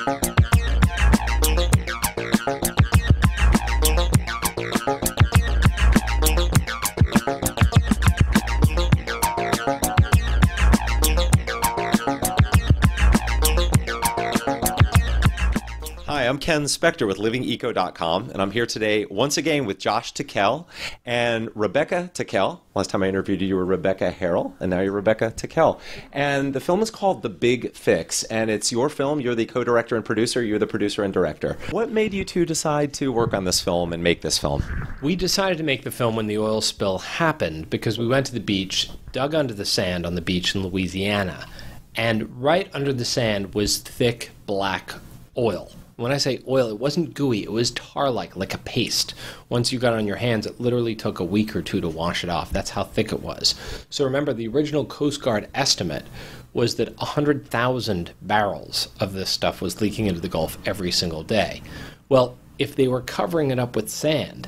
Hi, I'm Ken Spector with livingeco.com, and I'm here today once again with Josh Tickell and Rebecca Tickell. Last time I interviewed you were Rebecca Harrell, and now you're Rebecca Tickell. And the film is called The Big Fix, and it's your film. You're the co-director and producer. You're the producer and director. What made you two decide to work on this film and make this film? We decided to make the film when the oil spill happened because we went to the beach, dug under the sand on the beach in Louisiana, and right under the sand was thick black oil. When I say oil, it wasn't gooey, it was tar-like, like a paste. Once you got it on your hands, it literally took a week or two to wash it off. That's how thick it was. So remember, the original Coast Guard estimate was that 100,000 barrels of this stuff was leaking into the Gulf every single day. Well, if they were covering it up with sand,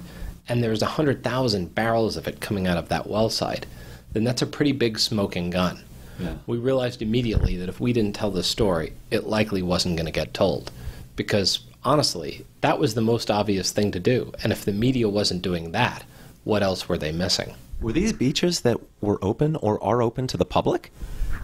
and there's 100,000 barrels of it coming out of that well site, then that's a pretty big smoking gun. Yeah. We realized immediately that if we didn't tell this story, it likely wasn't going to get told. Because, honestly, that was the most obvious thing to do. And if the media wasn't doing that, what else were they missing? Were these beaches that were open or are open to the public?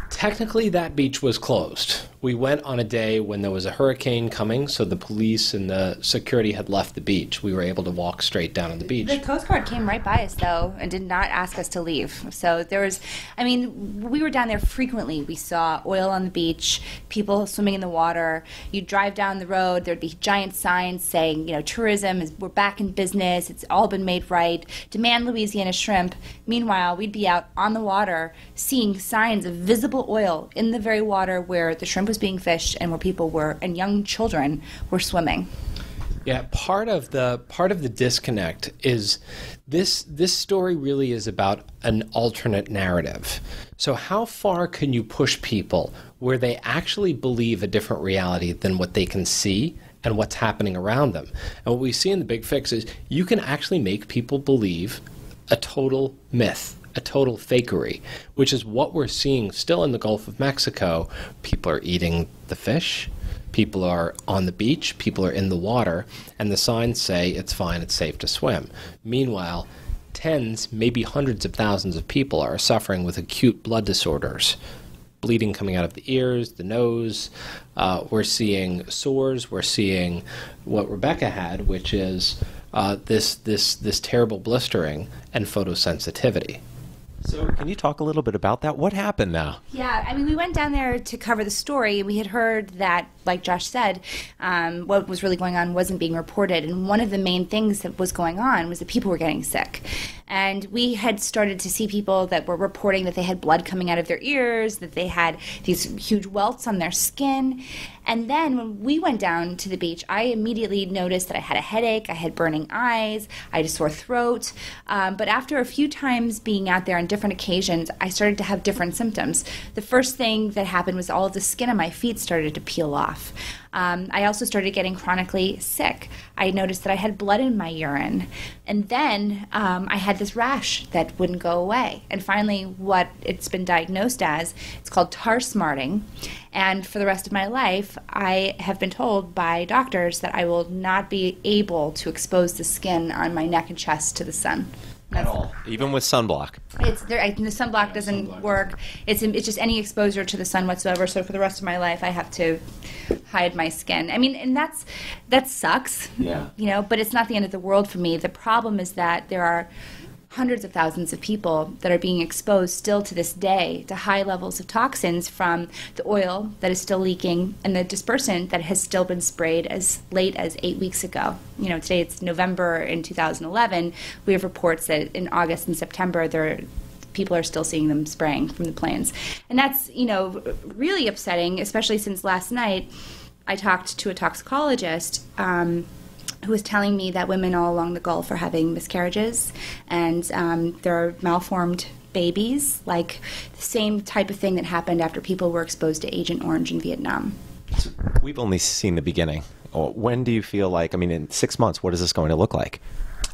Technically, that beach was closed. We went on a day when there was a hurricane coming, so the police and the security had left the beach. We were able to walk straight down on the beach. The Coast Guard came right by us, though, and did not ask us to leave. So there was, we were down there frequently. We saw oil on the beach, people swimming in the water. You'd drive down the road, there'd be giant signs saying, tourism, we're back in business, it's all been made right, demand Louisiana shrimp. Meanwhile, we'd be out on the water seeing signs of visible oil in the very water where the shrimp was being fished and where people were, and young children were swimming. Yeah, part of the disconnect is this story really is about an alternate narrative. So how far can you push people where they actually believe a different reality than what they can see and what's happening around them? And what we see in The Big Fix is you can actually make people believe a total myth, a total fakery, which is what we're seeing still in the Gulf of Mexico. People are eating the fish, people are on the beach, people are in the water, and the signs say it's fine, it's safe to swim. Meanwhile, tens, maybe hundreds of thousands of people are suffering with acute blood disorders, bleeding coming out of the ears, the nose. We're seeing sores, we're seeing what Rebecca had, which is this terrible blistering and photosensitivity. So can you talk a little bit about that? What happened now? Yeah, we went down there to cover the story. We had heard that, like Josh said, what was really going on wasn't being reported. And one of the main things that was going on was that people were getting sick. And we had started to see people that were reporting that they had blood coming out of their ears, that they had these huge welts on their skin. And then when we went down to the beach, I immediately noticed that I had a headache, I had burning eyes, I had a sore throat. But after a few times being out there on different occasions, I started to have different symptoms. The first thing that happened was all of the skin on my feet started to peel off. I also started getting chronically sick. I noticed that I had blood in my urine. And then I had this rash that wouldn't go away. And finally, what it's been diagnosed as, it's called tar smarting. And for the rest of my life, I have been told by doctors that I will not be able to expose the skin on my neck and chest to the sun. At all? Even with sunblock? The sunblock doesn't work. It's just any exposure to the sun whatsoever. So for the rest of my life, I have to hide my skin. And that sucks. Yeah. But it's not the end of the world for me. The problem is that there are hundreds of thousands of people that are being exposed still to this day to high levels of toxins from the oil that is still leaking and the dispersant that has still been sprayed as late as 8 weeks ago. Today it's November in 2011. We have reports that in August and September people are still seeing them spraying from the planes. And that's, really upsetting, especially since last night I talked to a toxicologist who was telling me that women all along the Gulf are having miscarriages, and there are malformed babies, like the same type of thing that happened after people were exposed to Agent Orange in Vietnam. So we've only seen the beginning. When do you feel like, in 6 months, what is this going to look like?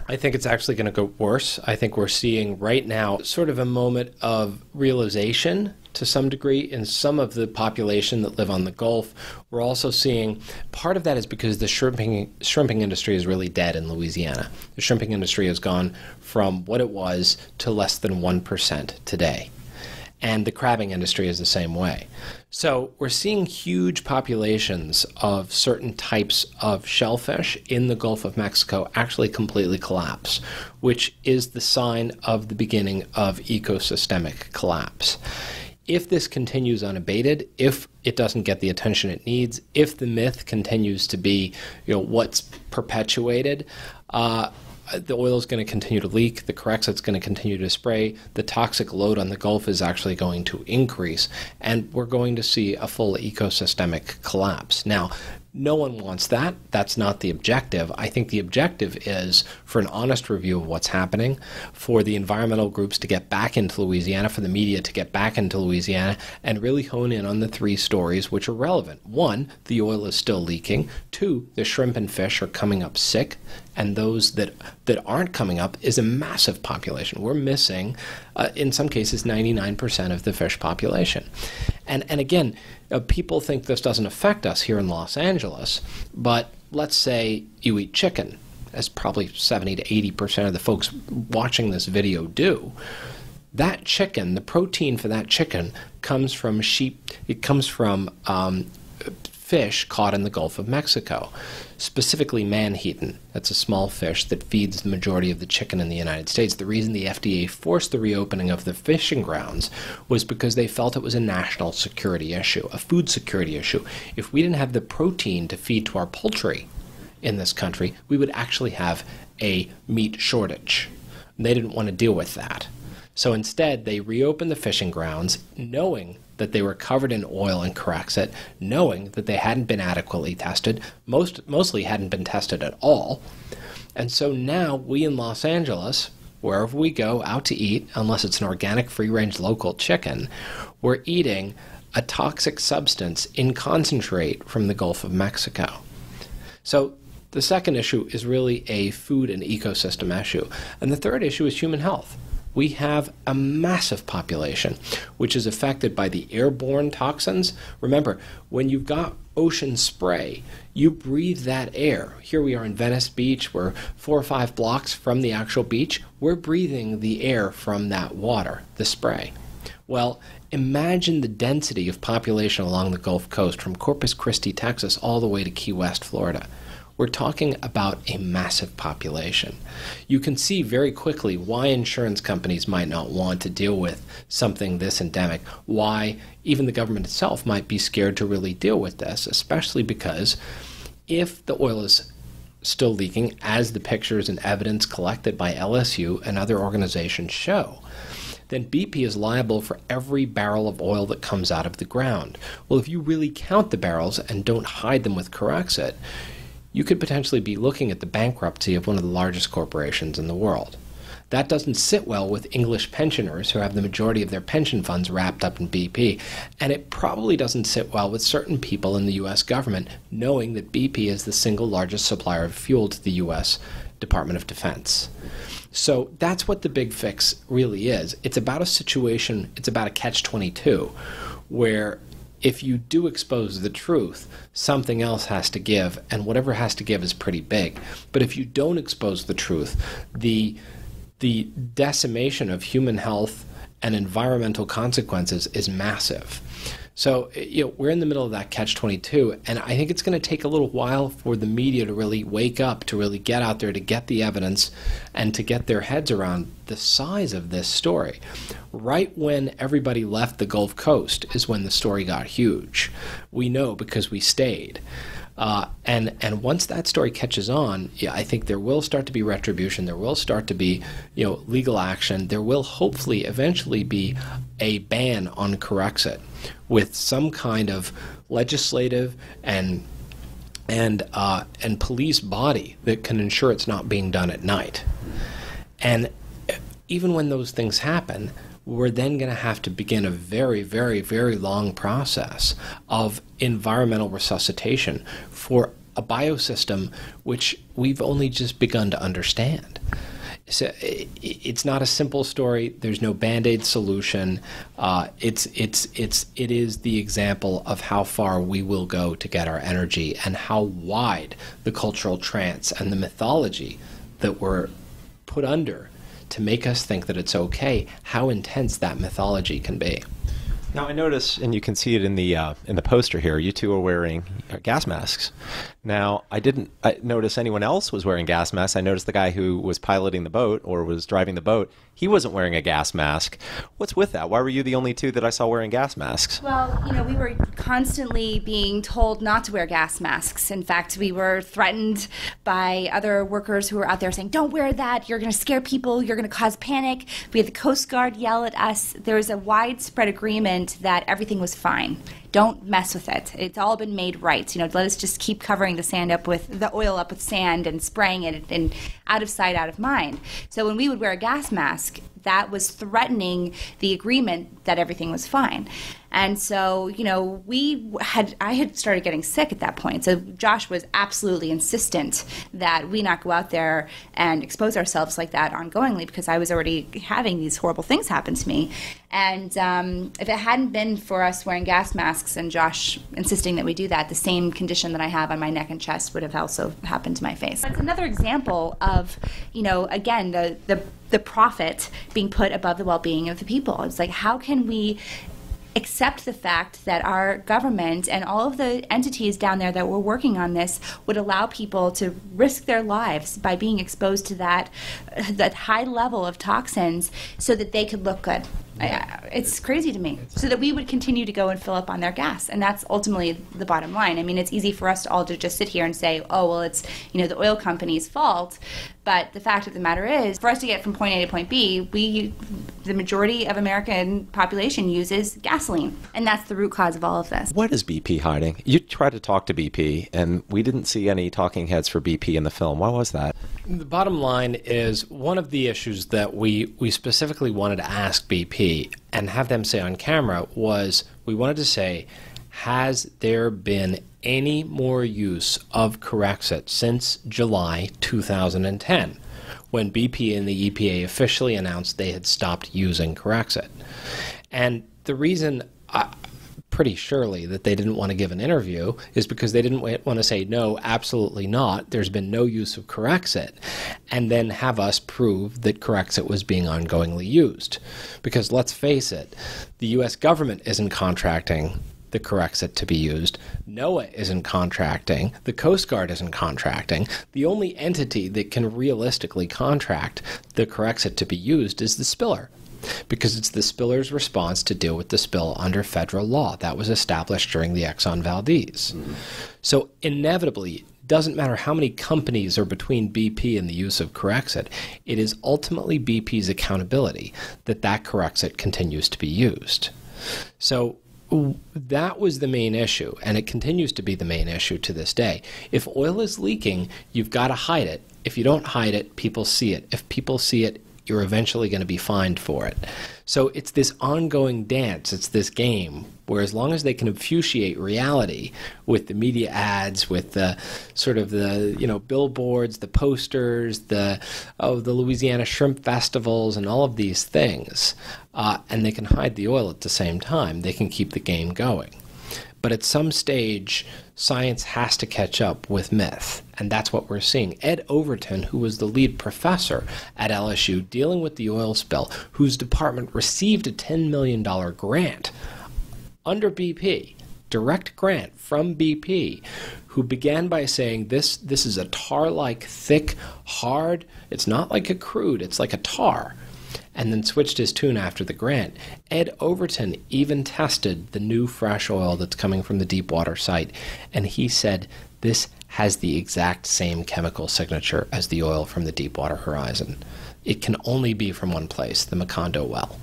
I think it's actually going to go worse. I think we're seeing right now sort of a moment of realization to some degree in some of the population that live on the Gulf. We're also seeing part of that is because the shrimping industry is really dead in Louisiana. The shrimping industry has gone from what it was to less than 1% today. And the crabbing industry is the same way. So we're seeing huge populations of certain types of shellfish in the Gulf of Mexico actually completely collapse, which is the sign of the beginning of ecosystemic collapse. If this continues unabated, if it doesn't get the attention it needs, if the myth continues to be, what's perpetuated, the oil is going to continue to leak, the corexit's going to continue to spray, the toxic load on the Gulf is actually going to increase, and we're going to see a full ecosystemic collapse. Now, no one wants that. That's not the objective. I think the objective is for an honest review of what's happening, for the environmental groups to get back into Louisiana, for the media to get back into Louisiana, and really hone in on the three stories which are relevant. One, the oil is still leaking. Two, the shrimp and fish are coming up sick. And those that aren't coming up is a massive population. We're missing, in some cases, 99% of the fish population. And again, people think this doesn't affect us here in Los Angeles, but let's say you eat chicken, as probably 70 to 80% of the folks watching this video do. That chicken, the protein for that chicken comes from sheep, it comes from fish caught in the Gulf of Mexico, specifically manheaton. That's a small fish that feeds the majority of the chicken in the United States. The reason the FDA forced the reopening of the fishing grounds was because they felt it was a national security issue, a food security issue. If we didn't have the protein to feed to our poultry in this country, we would actually have a meat shortage. And they didn't want to deal with that. So instead, they reopened the fishing grounds, knowing that they were covered in oil and corexit, knowing that they hadn't been adequately tested, mostly hadn't been tested at all. And so now we in Los Angeles, wherever we go out to eat, unless it's an organic free-range local chicken, we're eating a toxic substance in concentrate from the Gulf of Mexico. So the second issue is really a food and ecosystem issue. And the third issue is human health. We have a massive population which is affected by the airborne toxins. Remember, when you've got ocean spray, you breathe that air. Here we are in Venice Beach. We're 4 or 5 blocks from the actual beach. We're breathing the air from that water, the spray. Well, imagine the density of population along the Gulf Coast from Corpus Christi, Texas, all the way to Key West, Florida. We're talking about a massive population. You can see very quickly why insurance companies might not want to deal with something this endemic, why even the government itself might be scared to really deal with this, especially because if the oil is still leaking, as the pictures and evidence collected by LSU and other organizations show, then BP is liable for every barrel of oil that comes out of the ground. Well, if you really count the barrels and don't hide them with corexit, you could potentially be looking at the bankruptcy of one of the largest corporations in the world. That doesn't sit well with English pensioners who have the majority of their pension funds wrapped up in BP, and it probably doesn't sit well with certain people in the U.S. government knowing that BP is the single largest supplier of fuel to the U.S. Department of Defense. So that's what the big fix really is. It's about a situation, it's about a catch-22, where if you do expose the truth, something else has to give, and whatever has to give is pretty big. But if you don't expose the truth, the decimation of human health and environmental consequences is massive. So we're in the middle of that catch-22, and I think it's going to take a little while for the media to really wake up, to really get out there, to get the evidence, and to get their heads around the size of this story. Right when everybody left the Gulf Coast is when the story got huge. We know because we stayed. And once that story catches on, I think there will start to be retribution. There will start to be, legal action. There will hopefully eventually be a ban on corexit with some kind of legislative and police body that can ensure it's not being done at night. And even when those things happen, we're then going to have to begin a very, very, very long process of environmental resuscitation for a biosystem which we've only just begun to understand. it's not a simple story. There's no Band-Aid solution. It is the example of how far we will go to get our energy and how wide the cultural trance and the mythology that we're put under to make us think that it's okay, how intense that mythology can be. Now I notice, and you can see it in the poster here, you two are wearing gas masks. Now I didn't notice anyone else was wearing gas masks. I noticed the guy who was piloting the boat or was driving the boat, he wasn't wearing a gas mask. What's with that? Why were you the only two that I saw wearing gas masks? Well, we were constantly being told not to wear gas masks. In fact, we were threatened by other workers who were out there saying, don't wear that, you're going to scare people, you're going to cause panic. We had the Coast Guard yell at us. There was a widespread agreement that everything was fine. Don't mess with it. It's all been made right. Let us just keep covering the oil up with sand and spraying it and out of sight, out of mind. So when we would wear a gas mask, that was threatening the agreement that everything was fine. And so, I had started getting sick at that point. So Josh was absolutely insistent that we not go out there and expose ourselves like that ongoingly, because I was already having these horrible things happen to me. And if it hadn't been for us wearing gas masks and Josh insisting that we do that, the same condition that I have on my neck and chest would have also happened to my face. It's another example of, again, the profit being put above the well-being of the people. It's like, how can we accept the fact that our government and all of the entities down there that were working on this would allow people to risk their lives by being exposed to that high level of toxins so that they could look good? It's crazy to me. So that we would continue to go and fill up on their gas. And that's ultimately the bottom line. I mean, it's easy for us all to just sit here and say, oh, well, it's the oil company's fault. But the fact of the matter is, for us to get from point A to point B, the majority of American population uses gasoline. And that's the root cause of all of this. What is BP hiding? You tried to talk to BP, and we didn't see any talking heads for BP in the film. Why was that? The bottom line is, one of the issues that we specifically wanted to ask BP and have them say on camera was, we wanted to say, has there been any more use of corexit since July 2010, when BP and the EPA officially announced they had stopped using corexit? And the reason, pretty surely, that they didn't want to give an interview is because they didn't want to say, no, absolutely not, there's been no use of corexit, and then have us prove that corexit was being ongoingly used. Because let's face it, the U.S. government isn't contracting the corexit to be used. NOAA isn't contracting. The Coast Guard isn't contracting. The only entity that can realistically contract the corexit to be used is the spiller, because it's the spiller's response to deal with the spill under federal law. That was established during the Exxon Valdez. So inevitably, doesn't matter how many companies are between BP and the use of corexit, it is ultimately BP's accountability that corexit continues to be used. So that was the main issue, and it continues to be the main issue to this day. If oil is leaking, you've got to hide it. If you don't hide it, people see it. If people see it, you're eventually going to be fined for it. So it's this ongoing dance, it's this game, where as long as they can obfuscate reality with the media ads, with the sort of the billboards, the posters, the Louisiana shrimp festivals, and all of these things, and they can hide the oil at the same time, they can keep the game going. But at some stage, science has to catch up with myth, and that's what we're seeing. Ed Overton, who was the lead professor at LSU dealing with the oil spill, whose department received a $10 million grant under BP, direct grant from BP, who began by saying this is a tar-like, thick, hard, it's not like a crude, it's like a tar, and then switched his tune after the grant. Ed Overton even tested the new fresh oil that's coming from the Deepwater site, and he said this has the exact same chemical signature as the oil from the Deepwater horizon. It can only be from one place, the Macondo well.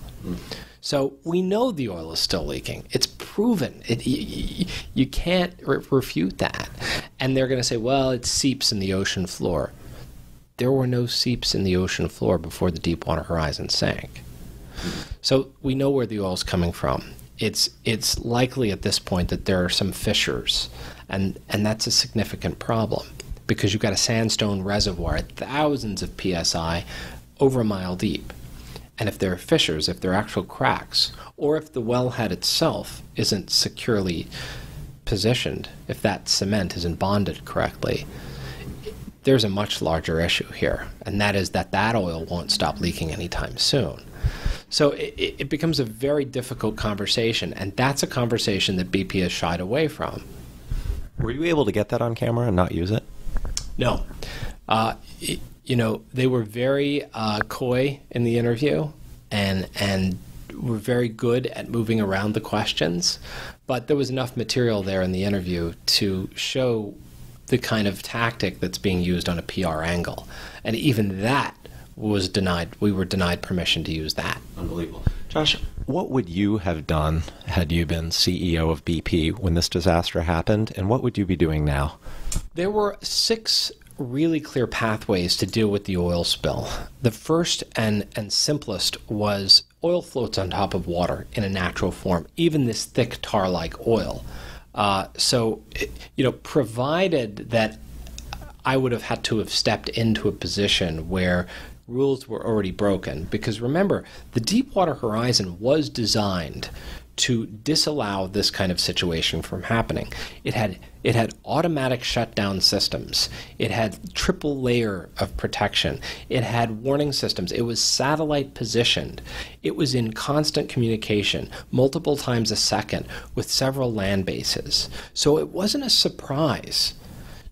So we know the oil is still leaking. It's proven. You can't refute that. And they're going to say, well, it seeps in the ocean floor. There were no seeps in the ocean floor before the Deepwater horizon sank. So we know where the oil is coming from. It's likely at this point that there are some fissures, and that's a significant problem, because you've got a sandstone reservoir at thousands of psi over a mile deep. And if there are fissures, if there are actual cracks, or if the wellhead itself isn't securely positioned, if that cement isn't bonded correctly, there's a much larger issue here, and that is that oil won't stop leaking anytime soon. So it becomes a very difficult conversation, and that's a conversation that BP has shied away from. Were you able to get that on camera and not use it? No. They were very coy in the interview and were very good at moving around the questions, but there was enough material there in the interview to show the kind of tactic that's being used on a PR angle. And even that was denied. We were denied permission to use that. Unbelievable. Josh, what would you have done had you been CEO of BP when this disaster happened, and what would you be doing now? There were 6 really clear pathways to deal with the oil spill. The first and simplest was oil floats on top of water in a natural form, even this thick tar-like oil. Provided that I would have had to have stepped into a position where rules were already broken. Because remember, the Deepwater Horizon was designed to disallow this kind of situation from happening. It had automatic shutdown systems. It had triple layer of protection. It had warning systems. It was satellite positioned. It was in constant communication multiple times a second with several land bases. So it wasn't a surprise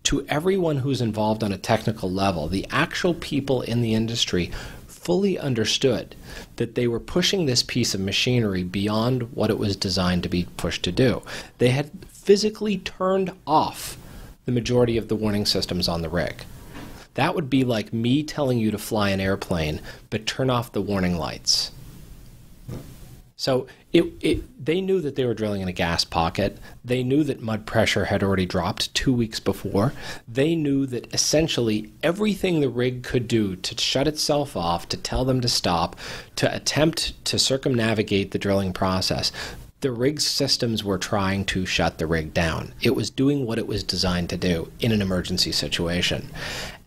to everyone who's involved on a technical level. The actual people in the industry fully understood that they were pushing this piece of machinery beyond what it was designed to be pushed to do. They had physically turned off the majority of the warning systems on the rig. That would be like me telling you to fly an airplane, but turn off the warning lights. So they knew that they were drilling in a gas pocket. They knew that mud pressure had already dropped 2 weeks before. They knew that essentially everything the rig could do to shut itself off, to tell them to stop, to attempt to circumnavigate the drilling process, the rig's systems were trying to shut the rig down. It was doing what it was designed to do in an emergency situation.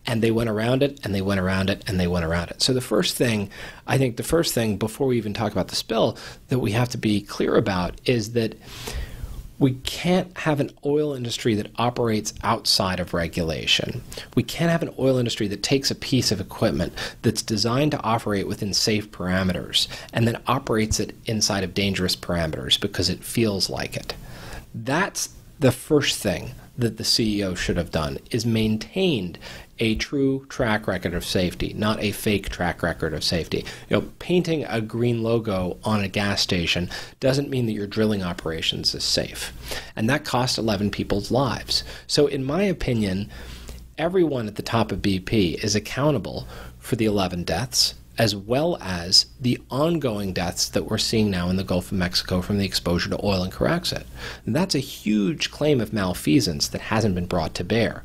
And they went around it, and they went around it, and they went around it. So the first thing before we even talk about the spill that we have to be clear about is that we can't have an oil industry that operates outside of regulation. We can't have an oil industry that takes a piece of equipment that's designed to operate within safe parameters and then operates it inside of dangerous parameters because it feels like it. That's the first thing that the CEO should have done, is maintained a true track record of safety, not a fake track record of safety. Painting a green logo on a gas station doesn't mean that your drilling operations is safe. And that cost 11 people's lives. So in my opinion, everyone at the top of BP is accountable for the 11 deaths, as well as the ongoing deaths that we're seeing now in the Gulf of Mexico from the exposure to oil and corexit. And that's a huge claim of malfeasance that hasn't been brought to bear.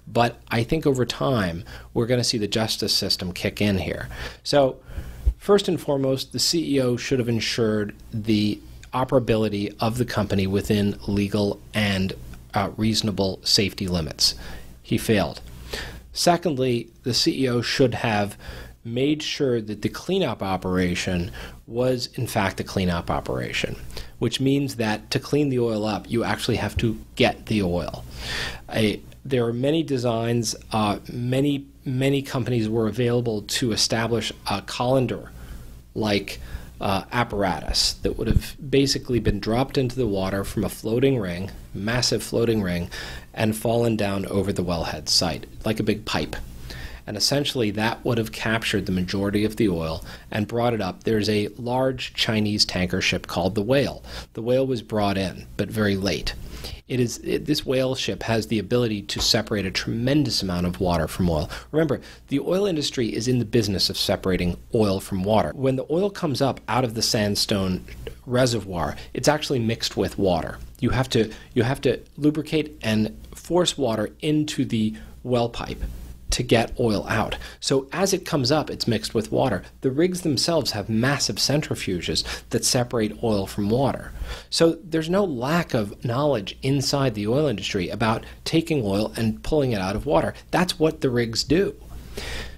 But I think over time, we're going to see the justice system kick in here. So first and foremost, the CEO should have ensured the operability of the company within legal and reasonable safety limits. He failed. Secondly, the CEO should have made sure that the cleanup operation was in fact a cleanup operation, which means that to clean the oil up, you actually have to get the oil. There are many designs, many companies were available to establish a colander-like apparatus that would have basically been dropped into the water from a floating ring, massive floating ring, and fallen down over the wellhead site, like a big pipe. And essentially that would have captured the majority of the oil and brought it up. There's a large Chinese tanker ship called the Whale. The Whale was brought in, but very late. This whale ship has the ability to separate a tremendous amount of water from oil. Remember, the oil industry is in the business of separating oil from water. When the oil comes up out of the sandstone reservoir, it's actually mixed with water. You have to lubricate and force water into the well pipe to get oil out. So as it comes up, it's mixed with water. The rigs themselves have massive centrifuges that separate oil from water. So there's no lack of knowledge inside the oil industry about taking oil and pulling it out of water. That's what the rigs do.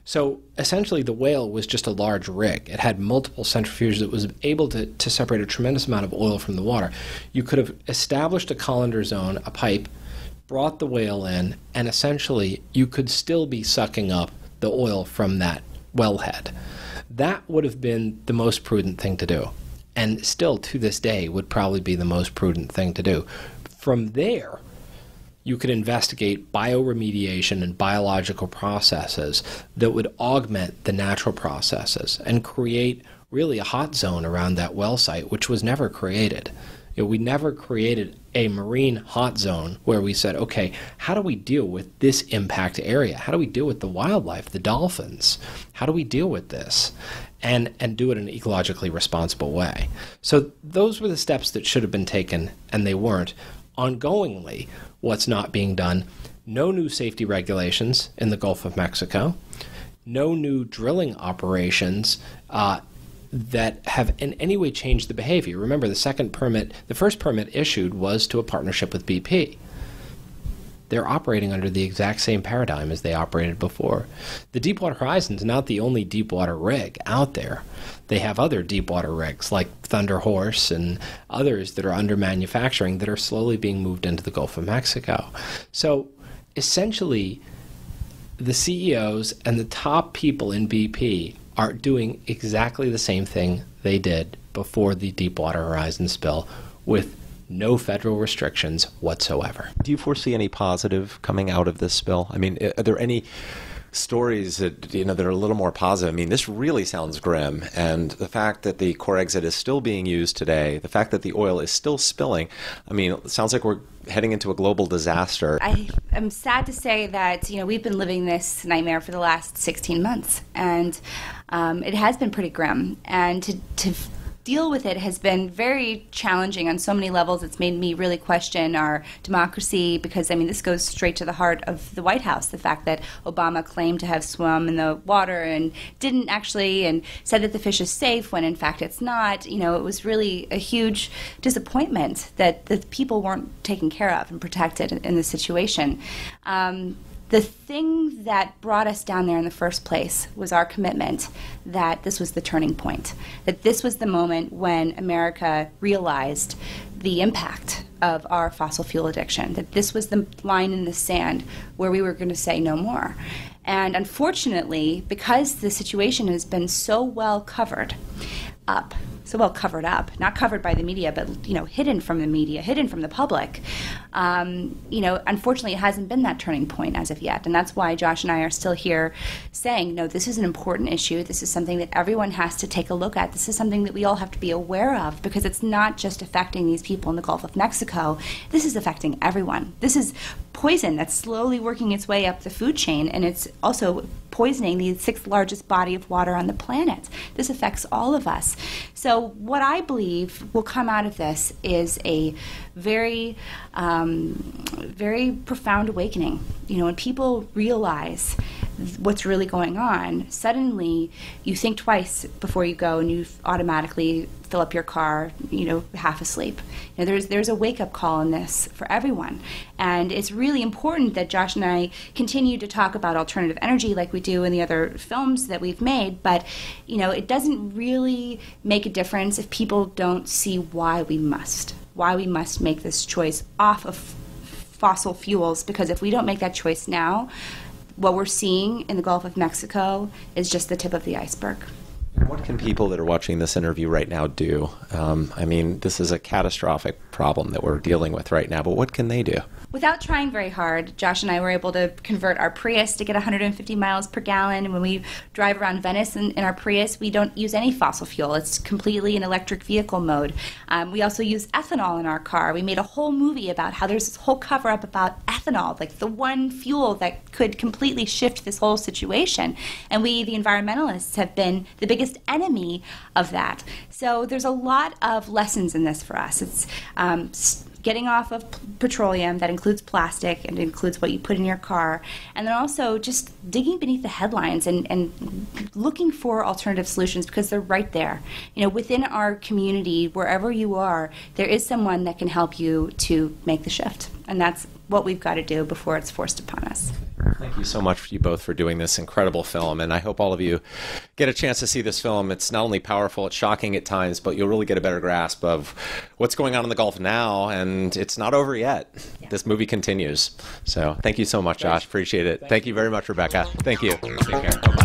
So essentially the whale was just a large rig. It had multiple centrifuges. It was able to separate a tremendous amount of oil from the water. You could have established a colander zone, a pipe, brought the whale in, and essentially you could still be sucking up the oil from that wellhead. That would have been the most prudent thing to do, and still to this day would probably be the most prudent thing to do. From there, you could investigate bioremediation and biological processes that would augment the natural processes and create really a hot zone around that well site, which was never created. We never created a marine hot zone where we said, okay, how do we deal with this impact area? How do we deal with the wildlife, the dolphins? How do we deal with this? And do it in an ecologically responsible way. So those were the steps that should have been taken, and they weren't. Ongoingly, what's not being done: no new safety regulations in the Gulf of Mexico, no new drilling operations that have in any way changed the behavior. Remember, the first permit issued was to a partnership with BP. They're operating under the exact same paradigm as they operated before. The Deepwater Horizon is not the only deepwater rig out there. They have other deepwater rigs like Thunder Horse and others that are under manufacturing that are slowly being moved into the Gulf of Mexico. So essentially, the CEOs and the top people in BP are doing exactly the same thing they did before the Deepwater Horizon spill, with no federal restrictions whatsoever. Do you foresee any positive coming out of this spill? I mean, are there any stories that that are a little more positive? I mean, this really sounds grim, and the fact that the corexit is still being used today, the fact that the oil is still spilling, I mean, it sounds like we're heading into a global disaster. I am sad to say that we've been living this nightmare for the last 16 months, and it has been pretty grim. And to deal with it has been very challenging on so many levels. It's made me really question our democracy, because this goes straight to the heart of the White House. The fact that Obama claimed to have swum in the water and didn't actually, and said that the fish is safe when in fact it's not. It was really a huge disappointment that the people weren't taken care of and protected in this situation. The thing that brought us down there in the first place was our commitment that this was the turning point, that this was the moment when America realized the impact of our fossil fuel addiction, that this was the line in the sand where we were going to say no more. And unfortunately, because the situation has been so well covered up, not covered by the media, but hidden from the media, hidden from the public. Unfortunately, it hasn't been that turning point as of yet, and that's why Josh and I are still here saying, no, this is an important issue. This is something that everyone has to take a look at. This is something that we all have to be aware of, because it's not just affecting these people in the Gulf of Mexico. This is affecting everyone. This is poison that's slowly working its way up the food chain, and it's also poisoning the sixth largest body of water on the planet. This affects all of us. So what I believe will come out of this is a very, very profound awakening. When people realize what's really going on, suddenly you think twice before you go, and you automatically fill up your car, half asleep. There's a wake-up call in this for everyone. And it's really important that Josh and I continue to talk about alternative energy like we do in the other films that we've made, but it doesn't really make a difference if people don't see why we must make this choice off of fossil fuels, because if we don't make that choice now, what we're seeing in the Gulf of Mexico is just the tip of the iceberg. What can people that are watching this interview right now do? This is a catastrophic problem that we're dealing with right now, but what can they do? Without trying very hard, Josh and I were able to convert our Prius to get 150 miles per gallon. And when we drive around Venice in our Prius, we don't use any fossil fuel. It's completely in electric vehicle mode. We also use ethanol in our car. We made a whole movie about how there's this whole cover-up about ethanol, like the one fuel that could completely shift this whole situation. And we, the environmentalists, have been the biggest enemy of that. So there's a lot of lessons in this for us. It's getting off of petroleum, that includes plastic and includes what you put in your car, and then also just digging beneath the headlines and looking for alternative solutions, because they're right there. Within our community, wherever you are, there is someone that can help you to make the shift, and that's what we've got to do before it's forced upon us. Thank you so much, you both, for doing this incredible film. And I hope all of you get a chance to see this film. It's not only powerful, it's shocking at times, but you'll really get a better grasp of what's going on in the Gulf now. And it's not over yet. Yeah. This movie continues. So thank you so much, Josh. Appreciate it. Thank you very much, Rebecca. Thank you. Take care. Bye-bye.